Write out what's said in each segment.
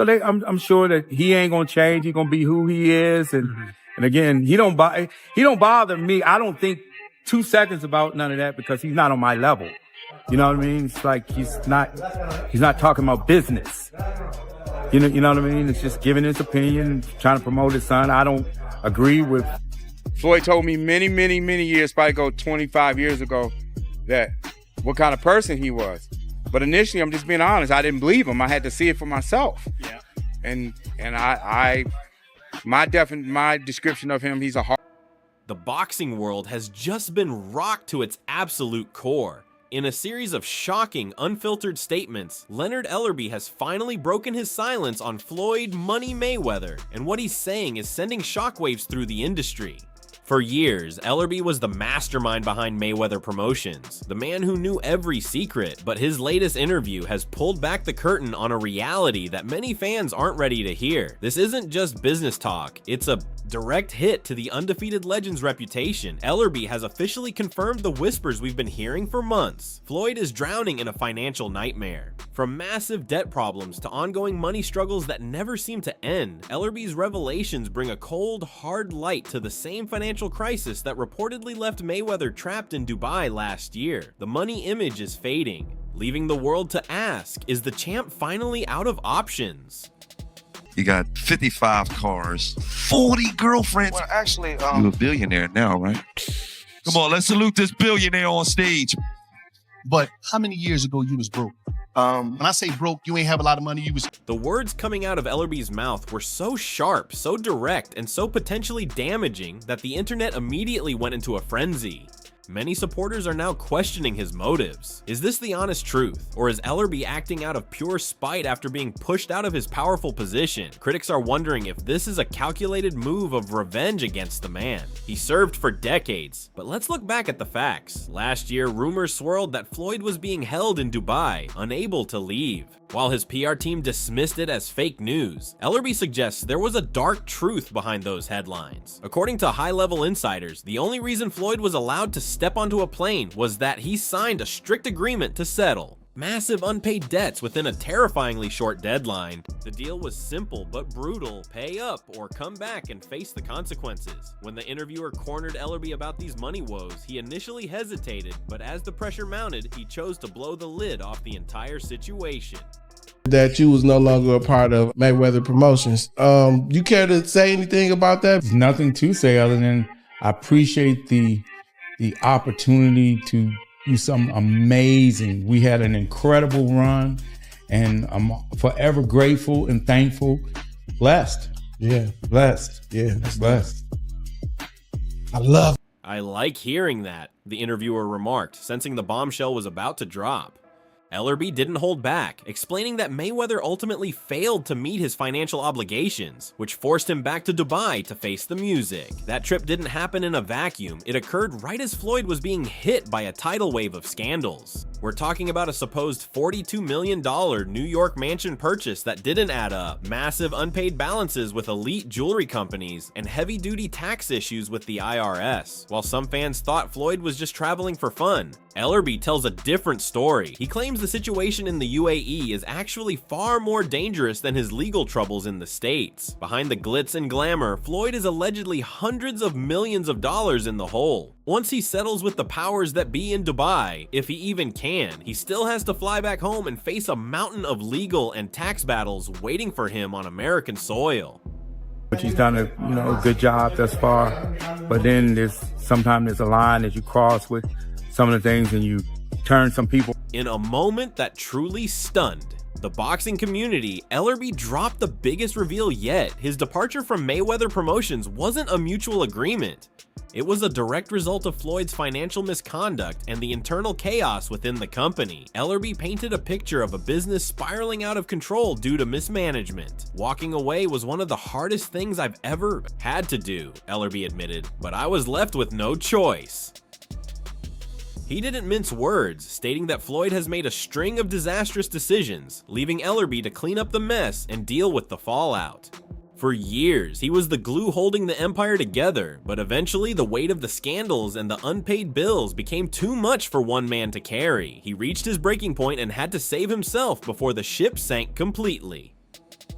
So I'm sure that he ain't gonna change. He gonna be who he is, and again, he don't bother me. I don't think 2 seconds about none of that because he's not on my level. You know what I mean? It's like he's not talking about business. You know what I mean? It's just giving his opinion, trying to promote his son. I don't agree with. Floyd told me many years, probably go 25 years ago, that what kind of person he was. But initially, I'm just being honest, I didn't believe him. I had to see it for myself. Yeah. And my description of him, he's a hard. The boxing world has just been rocked to its absolute core. In a series of shocking, unfiltered statements, Leonard Ellerbe has finally broken his silence on Floyd "Money" Mayweather, and what he's saying is sending shockwaves through the industry. For years, Ellerbe was the mastermind behind Mayweather Promotions, the man who knew every secret, but his latest interview has pulled back the curtain on a reality that many fans aren't ready to hear. This isn't just business talk, it's a direct hit to the undefeated legend's reputation. Ellerbe has officially confirmed the whispers we've been hearing for months. Floyd is drowning in a financial nightmare. From massive debt problems to ongoing money struggles that never seem to end, Ellerbe's revelations bring a cold, hard light to the same financial crisis that reportedly left Mayweather trapped in Dubai last year. The money image is fading, leaving the world to ask, is the champ finally out of options? You got 55 cars, 40 girlfriends. Well, actually, you're a billionaire now, right? Come on, let's salute this billionaire on stage. But how many years ago you was broke? When I say broke, you ain't have a lot of money, you was... The words coming out of Ellerbe's mouth were so sharp, so direct, and so potentially damaging that the internet immediately went into a frenzy. Many supporters are now questioning his motives. Is this the honest truth? Or is Ellerbe acting out of pure spite after being pushed out of his powerful position? Critics are wondering if this is a calculated move of revenge against the man. He served for decades, but let's look back at the facts. Last year, rumors swirled that Floyd was being held in Dubai, unable to leave. While his PR team dismissed it as fake news, Ellerbe suggests there was a dark truth behind those headlines. According to high-level insiders, the only reason Floyd was allowed to step onto a plane was that he signed a strict agreement to settle massive unpaid debts within a terrifyingly short deadline. The deal was simple but brutal: pay up or come back and face the consequences. When the interviewer cornered Ellerbe about these money woes, he initially hesitated, but as the pressure mounted, he chose to blow the lid off the entire situation. That you was no longer a part of Mayweather Promotions. You care to say anything about that? There's nothing to say other than I appreciate the opportunity to do something amazing. We had an incredible run, and I'm forever grateful and thankful. Blessed. Yeah. Blessed. Yeah. Blessed. I like hearing that, the interviewer remarked, sensing the bombshell was about to drop. Ellerbe didn't hold back, explaining that Mayweather ultimately failed to meet his financial obligations, which forced him back to Dubai to face the music. That trip didn't happen in a vacuum. It occurred right as Floyd was being hit by a tidal wave of scandals. We're talking about a supposed $42 million New York mansion purchase that didn't add up, massive unpaid balances with elite jewelry companies, and heavy-duty tax issues with the IRS. While some fans thought Floyd was just traveling for fun, Ellerbe tells a different story. He claims the situation in the UAE is actually far more dangerous than his legal troubles in the States. Behind the glitz and glamour, Floyd is allegedly hundreds of millions of dollars in the hole. Once he settles with the powers that be in Dubai, if he even can, he still has to fly back home and face a mountain of legal and tax battles waiting for him on American soil. But he's done a good job thus far. But then sometimes there's a line that you cross with some of the things and you turn some people. In a moment that truly stunned the boxing community, Ellerbe dropped the biggest reveal yet. His departure from Mayweather Promotions wasn't a mutual agreement. It was a direct result of Floyd's financial misconduct and the internal chaos within the company. Ellerbe painted a picture of a business spiraling out of control due to mismanagement. Walking away was one of the hardest things I've ever had to do, Ellerbe admitted, but I was left with no choice. He didn't mince words, stating that Floyd has made a string of disastrous decisions, leaving Ellerbe to clean up the mess and deal with the fallout. For years, he was the glue holding the empire together, but eventually the weight of the scandals and the unpaid bills became too much for one man to carry. He reached his breaking point and had to save himself before the ship sank completely.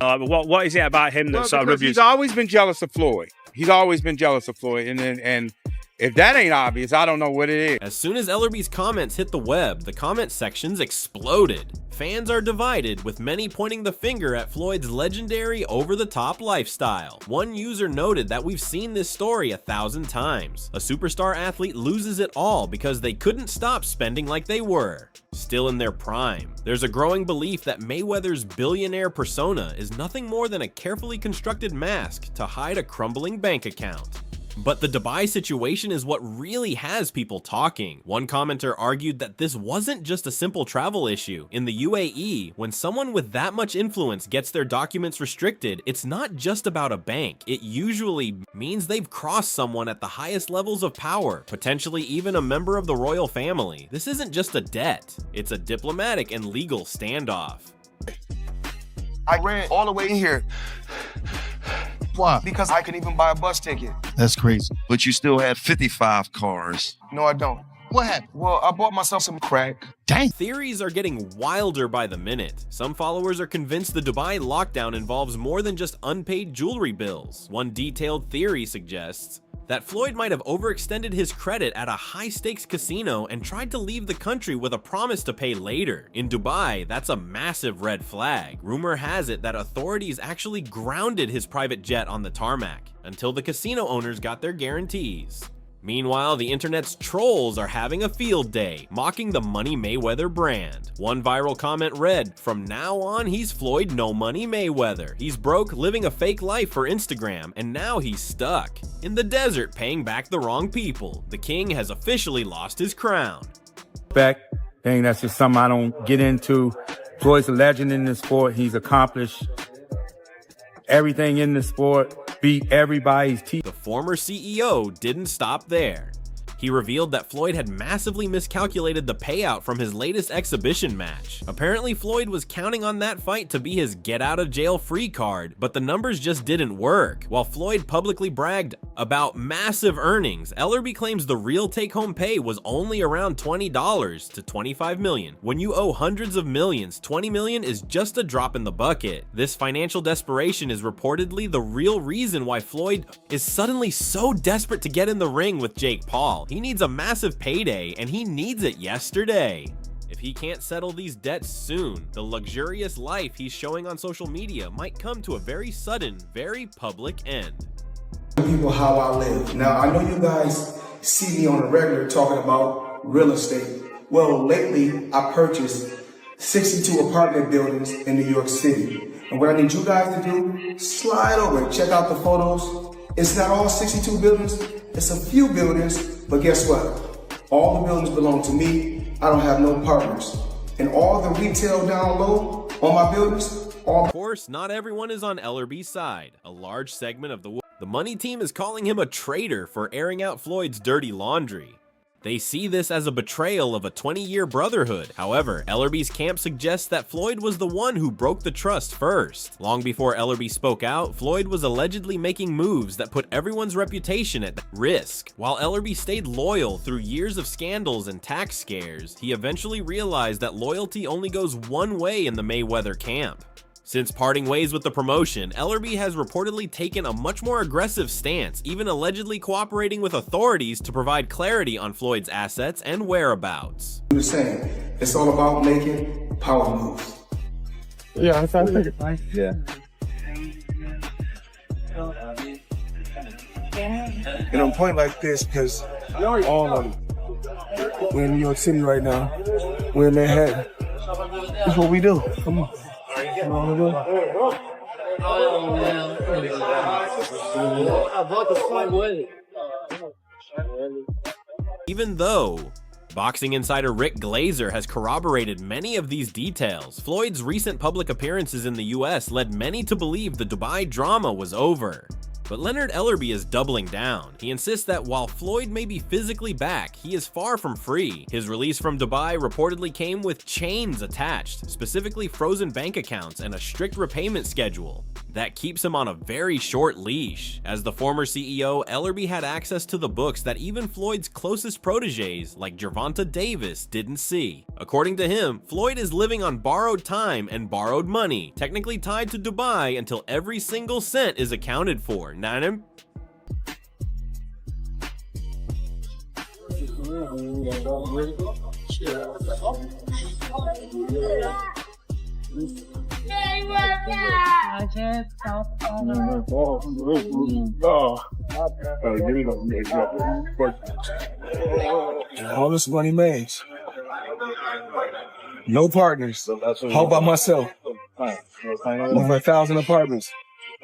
What is it about him that Well, sort of because rubs you? he's always been jealous of Floyd. He's always been jealous of Floyd, and if that ain't obvious, I don't know what it is. As soon as Ellerbe's comments hit the web, the comment sections exploded. Fans are divided, with many pointing the finger at Floyd's legendary over-the-top lifestyle. One user noted that we've seen this story 1,000 times. A superstar athlete loses it all because they couldn't stop spending like they were, still in their prime. There's a growing belief that Mayweather's billionaire persona is nothing more than a carefully constructed mask to hide a crumbling bank account. But the Dubai situation is what really has people talking. One commenter argued that this wasn't just a simple travel issue. In the UAE, when someone with that much influence gets their documents restricted, it's not just about a bank. It usually means they've crossed someone at the highest levels of power, potentially even a member of the royal family. This isn't just a debt, it's a diplomatic and legal standoff. I ran all the way in here. Why? Because I couldn't even buy a bus ticket. That's crazy. But you still had 55 cars. No, I don't. What happened? Well, I bought myself some crack. Dang. Theories are getting wilder by the minute. Some followers are convinced the Dubai lockdown involves more than just unpaid jewelry bills. One detailed theory suggests that Floyd might have overextended his credit at a high-stakes casino and tried to leave the country with a promise to pay later. In Dubai, that's a massive red flag. Rumor has it that authorities actually grounded his private jet on the tarmac until the casino owners got their guarantees. Meanwhile, the internet's trolls are having a field day, mocking the Money Mayweather brand. One viral comment read, "From now on, he's Floyd No Money Mayweather. He's broke, living a fake life for Instagram, and now he's stuck in the desert paying back the wrong people. The king has officially lost his crown." Respect thing, that's just something I don't get into. Floyd's a legend in this sport. He's accomplished everything in the sport, beat everybody's teeth. The former CEO didn't stop there. He revealed that Floyd had massively miscalculated the payout from his latest exhibition match. Apparently, Floyd was counting on that fight to be his get-out-of-jail-free card, but the numbers just didn't work. While Floyd publicly bragged about massive earnings, Ellerbe claims the real take-home pay was only around $20 to $25 million. When you owe hundreds of millions, $20 million is just a drop in the bucket. This financial desperation is reportedly the real reason why Floyd is suddenly so desperate to get in the ring with Jake Paul. He needs a massive payday, and he needs it yesterday. If he can't settle these debts soon, the luxurious life he's showing on social media might come to a very sudden, very public end. People how I live. Now, I know you guys see me on a regular talking about real estate. Well, lately, I purchased 62 apartment buildings in New York City. And what I need you guys to do, slide over and check out the photos. It's not all 62 buildings, it's a few buildings, but guess what? All the buildings belong to me. I don't have no partners. And all the retail down low on my buildings, Of course, not everyone is on Ellerbe's side. A large segment of the money team is calling him a traitor for airing out Floyd's dirty laundry. They see this as a betrayal of a 20-year brotherhood. However, Ellerbe's camp suggests that Floyd was the one who broke the trust first. Long before Ellerbe spoke out, Floyd was allegedly making moves that put everyone's reputation at risk. While Ellerbe stayed loyal through years of scandals and tax scares, he eventually realized that loyalty only goes one way in the Mayweather camp. Since parting ways with the promotion, Ellerbe has reportedly taken a much more aggressive stance, even allegedly cooperating with authorities to provide clarity on Floyd's assets and whereabouts. do the same. It's all about making power moves. Yeah, I figured. Yeah. And I'm pointing like this because all of them. We're in New York City right now. We're in Manhattan. That's what we do. Come on. Even though boxing insider Rick Glazer has corroborated many of these details, Floyd's recent public appearances in the US led many to believe the Dubai drama was over. But Leonard Ellerbe is doubling down. He insists that while Floyd may be physically back, he is far from free. His release from Dubai reportedly came with chains attached, specifically frozen bank accounts and a strict repayment schedule. That keeps him on a very short leash. As the former CEO, Ellerbe had access to the books that even Floyd's closest proteges, like Gervonta Davis, didn't see. According to him, Floyd is living on borrowed time and borrowed money, technically tied to Dubai until every single cent is accounted for. All this money made. No partners. All by myself. Over 1,000 apartments.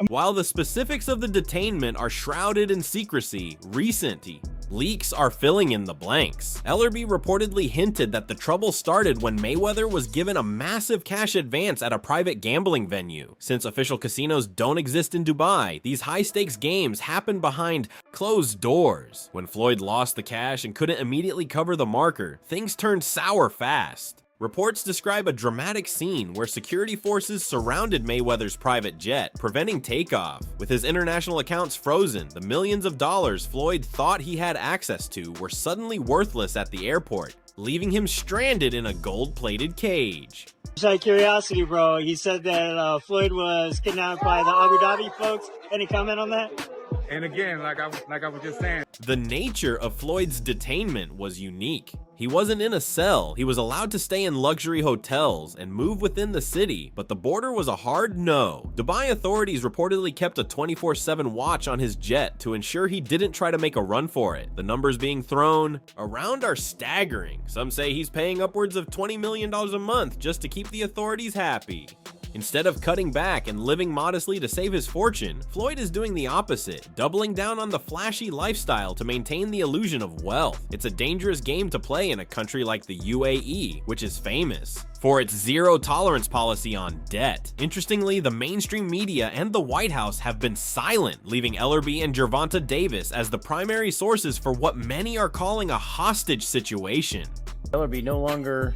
While the specifics of the detainment are shrouded in secrecy, recent leaks are filling in the blanks. Ellerbe reportedly hinted that the trouble started when Mayweather was given a massive cash advance at a private gambling venue. Since official casinos don't exist in Dubai, these high-stakes games happen behind closed doors. When Floyd lost the cash and couldn't immediately cover the marker, things turned sour fast. Reports describe a dramatic scene where security forces surrounded Mayweather's private jet, preventing takeoff. With his international accounts frozen, the millions of dollars Floyd thought he had access to were suddenly worthless at the airport, leaving him stranded in a gold-plated cage. Just out of curiosity, bro, he said that Floyd was kidnapped by the Abu Dhabi folks. Any comment on that? And again, like I was just saying, the nature of Floyd's detainment was unique. He wasn't in a cell, he was allowed to stay in luxury hotels and move within the city, but the border was a hard no. Dubai authorities reportedly kept a 24/7 watch on his jet to ensure he didn't try to make a run for it. The numbers being thrown around are staggering. Some say he's paying upwards of $20 million a month just to keep the authorities happy. Instead of cutting back and living modestly to save his fortune, Floyd is doing the opposite, doubling down on the flashy lifestyle to maintain the illusion of wealth. It's a dangerous game to play in a country like the UAE, which is famous for its zero-tolerance policy on debt. Interestingly, the mainstream media and the White House have been silent, leaving Ellerbe and Gervonta Davis as the primary sources for what many are calling a hostage situation. Ellerbe no longer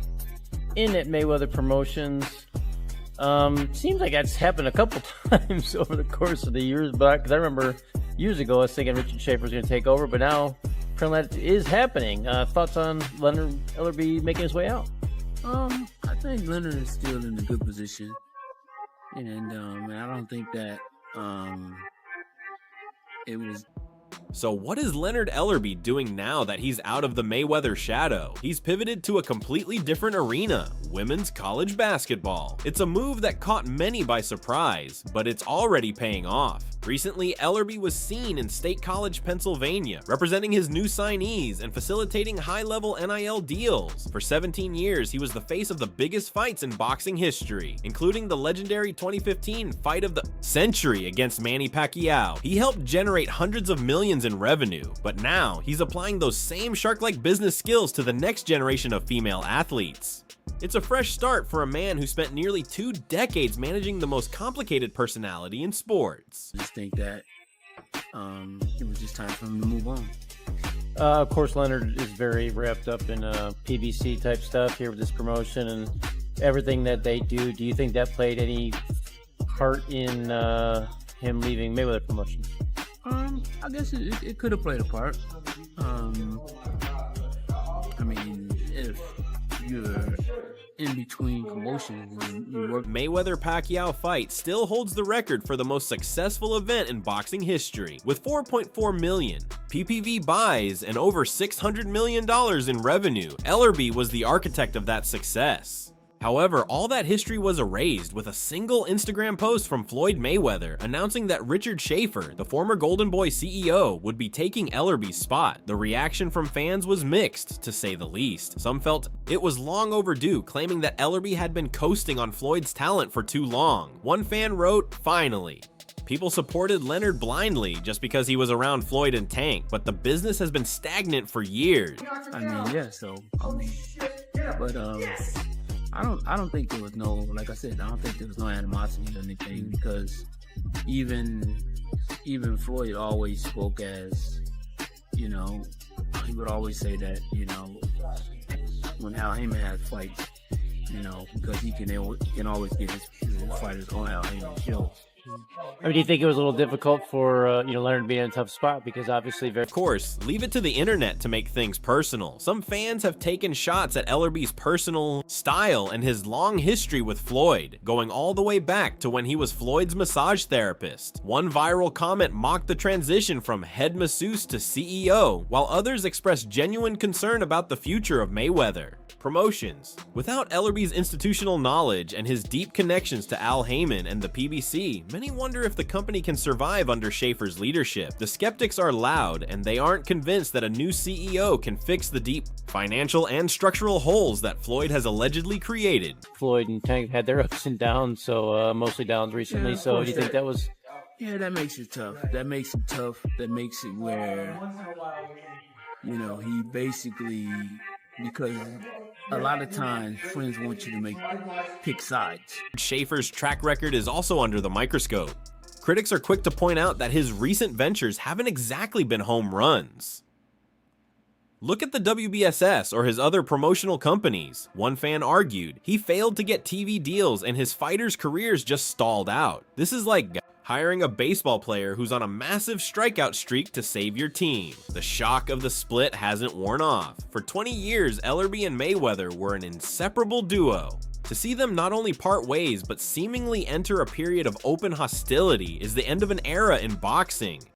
in at Mayweather Promotions. Seems like that's happened a couple times over the course of the years back, because I remember years ago I was thinking Richard Schaefer's going to take over, but now apparently that is happening. Thoughts on Leonard Ellerbe making his way out? I think Leonard is still in a good position, and I don't think that it was. So what is Leonard Ellerbe doing now that he's out of the Mayweather shadow? He's pivoted to a completely different arena, women's college basketball. It's a move that caught many by surprise, but it's already paying off. Recently, Ellerbe was seen in State College, Pennsylvania, representing his new signees and facilitating high-level NIL deals. For 17 years, he was the face of the biggest fights in boxing history, including the legendary 2015 fight of the century against Manny Pacquiao. He helped generate hundreds of millions in revenue, but now he's applying those same shark-like business skills to the next generation of female athletes. It's a fresh start for a man who spent nearly 2 decades managing the most complicated personality in sports. I just think that it was just time for him to move on. Of course, Leonard is very wrapped up in PBC type stuff here with this promotion and everything that they do. Do you think that played any part in him leaving Mayweather Promotions? I guess it could have played a part. I mean, if you're in between promotions and you work. Mayweather-Pacquiao fight still holds the record for the most successful event in boxing history, with 4.4 million PPV buys and over $600 million in revenue. Ellerbe was the architect of that success. However, all that history was erased with a single Instagram post from Floyd Mayweather announcing that Richard Schaefer, the former Golden Boy CEO, would be taking Ellerbe's spot. The reaction from fans was mixed, to say the least. Some felt it was long overdue, claiming that Ellerbe had been coasting on Floyd's talent for too long. One fan wrote, "Finally." People supported Leonard blindly just because he was around Floyd and Tank, but the business has been stagnant for years. I mean, yeah, so, but I don't think there was no, like I said, I don't think there was no animosity or anything, because even Floyd always spoke as, you know, he would always say that, you know, when Al Heyman has fights, you know, because he can always get his fighters on Al Heyman's show. I mean, do you think it was a little difficult for Leonard being in a tough spot because obviously very. Of course, leave it to the internet to make things personal. Some fans have taken shots at Ellerbe's personal style and his long history with Floyd, going all the way back to when he was Floyd's massage therapist. One viral comment mocked the transition from head masseuse to CEO, while others expressed genuine concern about the future of Mayweather. Promotions. Without Ellerbe's institutional knowledge and his deep connections to Al Heyman and the PBC, many wonder if the company can survive under Schaefer's leadership. The skeptics are loud, and they aren't convinced that a new CEO can fix the deep financial and structural holes that Floyd has allegedly created. Floyd and Tank had their ups and downs, so mostly downs recently. So do you think that was? Yeah, that makes it tough. That makes it tough. That makes it where, he basically, because a lot of times friends want you to pick sides. Schaefer's track record is also under the microscope. Critics are quick to point out that his recent ventures haven't exactly been home runs. Look at the WBSS or his other promotional companies. One fan argued he failed to get TV deals and his fighters' careers just stalled out. This is like hiring a baseball player who's on a massive strikeout streak to save your team. The shock of the split hasn't worn off. For 20 years, Ellerbe and Mayweather were an inseparable duo. To see them not only part ways, but seemingly enter a period of open hostility is the end of an era in boxing.